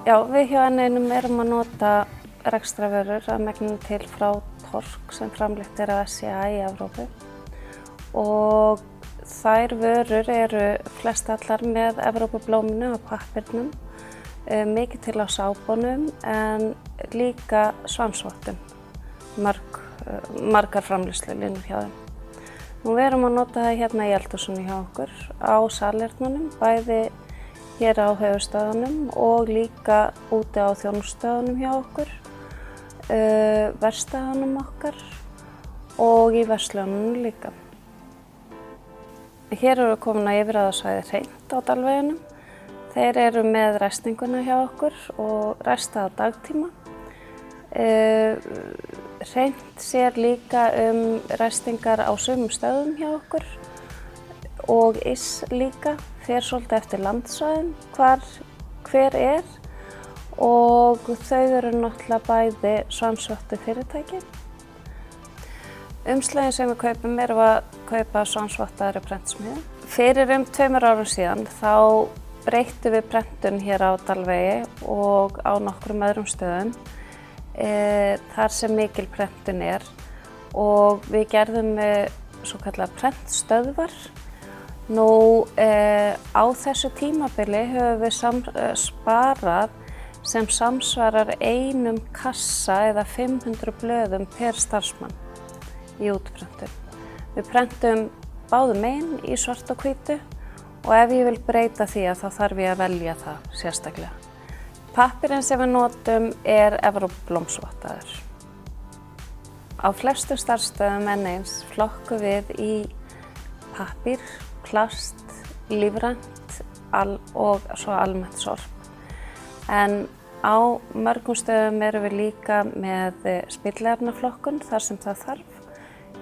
Já, við hjá N1 erum að nota rekstrarvörur að megninu til frá Tork sem framleitt af SCA í Evrópu og þær vörur eru flestallar með Evrópublóminu á pappírnum, mikið til á sápunum en líka svansvottum, margar framleiðslulínur hjá þeim. Við erum að nota það hérna í eldhúsinu hjá okkur á salernunum, bæði hér á höfuðstöðunum og líka úti á þjónustustöðunum hjá okkur, verkstæðunum okkar og í verslunum líka. Hér erum við komin á yfirráðasvæði Hreint á Dalveginum. Þeir eru með ræstinguna hjá okkur og ræsta á dagtíma. Hreint sér líka ræstingar á sumum stöðum hjá okkur og líka fer svolítið eftir landsvæðum hver er og þau eru náttúrulega bæði svansvottu fyrirtæki. Umslögin sem við kaupum erum að kaupa svansvottaðri prentsmiðju. Fyrir 2 árum síðan þá breyttum við prentun hér á Dalvegi og á nokkrum öðrum stöðum þar sem mikil prentun er og við gerðum svokallaðar prentstöðvar. Á þessu tímabili höfum við sparað sem samsvarar 1 kassa eða 500 blöðum per starfsmann í útprentun. Við prentum báðum megin í svart og hvítu og ef ég vil breyta því þá þarf ég að velja það sérstaklega. Pappírinn sem við notum er Evrópublómsvottaður. Á flestu starfsstöðvum N1 flokkum við í pappír, plast, lífrænt og svo almennt sorp. En á mörgum stöðum erum við líka með spilliefnaflokkun þar sem það þarf,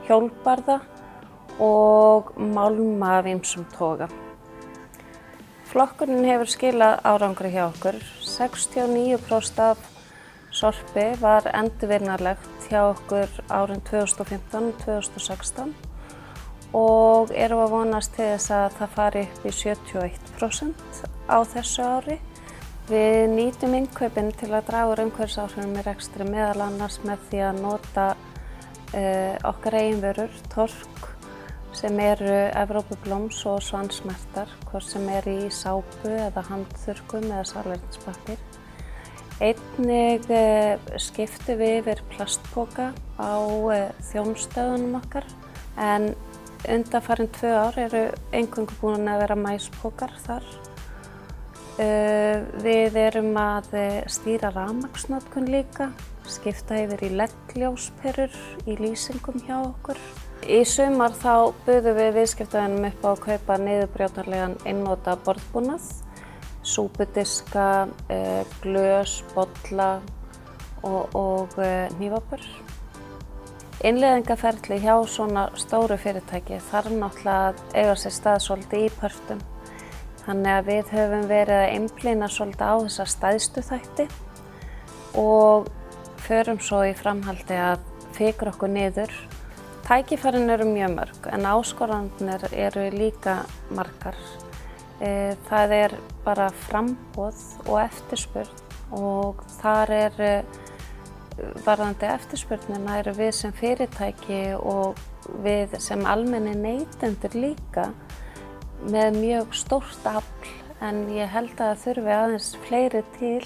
hjólbarða og málma af ýmsum toga. Flokkunin hefur skilað árangri hjá okkur. 69% af sorpi var endurvinnanlegt hjá okkur árin 2015 og 2016 og erum að vonast til þess að það fari upp í 71% á þessu ári. Við nýtum innkaupin til að draga úr umhverfisáhrifum í rekstri meðal annars með því að nota okkar eigin vörur, Tork, sem eru Evrópublóms- og svansmerktar, hvort sem er í sápu eða handþurrkum eða salernispappír. Einnig skiptum við yfir plastpoka á þjónustustöðunum okkar en undanfarin 2 ár eru eingöngu búin að vera maispokar þar. Við erum að stýra rafmagnsnotkun líka, skipta yfir í LED-ljósperur í lýsingum hjá okkur. Í sumar þá buðum við viðskiptavinum upp á að kaupa niðurbrjótanlegan einnota borðbúnað, súpudiska, glös, bolla og hnífapör. Innleiðingarferli hjá svona stóru fyrirtæki þarf náttúrulega að eiga sér stað svolítið í pörtum. Þannig að við höfum verið að einblína svolítið á þessa stærstu þætti og förum svo í framhaldi að fikra okkur niður. Tækifærin eru mjög mörg en áskoranirnar eru líka margar. Það er bara framboð og eftirspurn og þar varðandi eftirspurnina eru við sem fyrirtæki og við sem almennir neytendur líka með mjög stórt afl en ég held að það þurfi aðeins fleiri til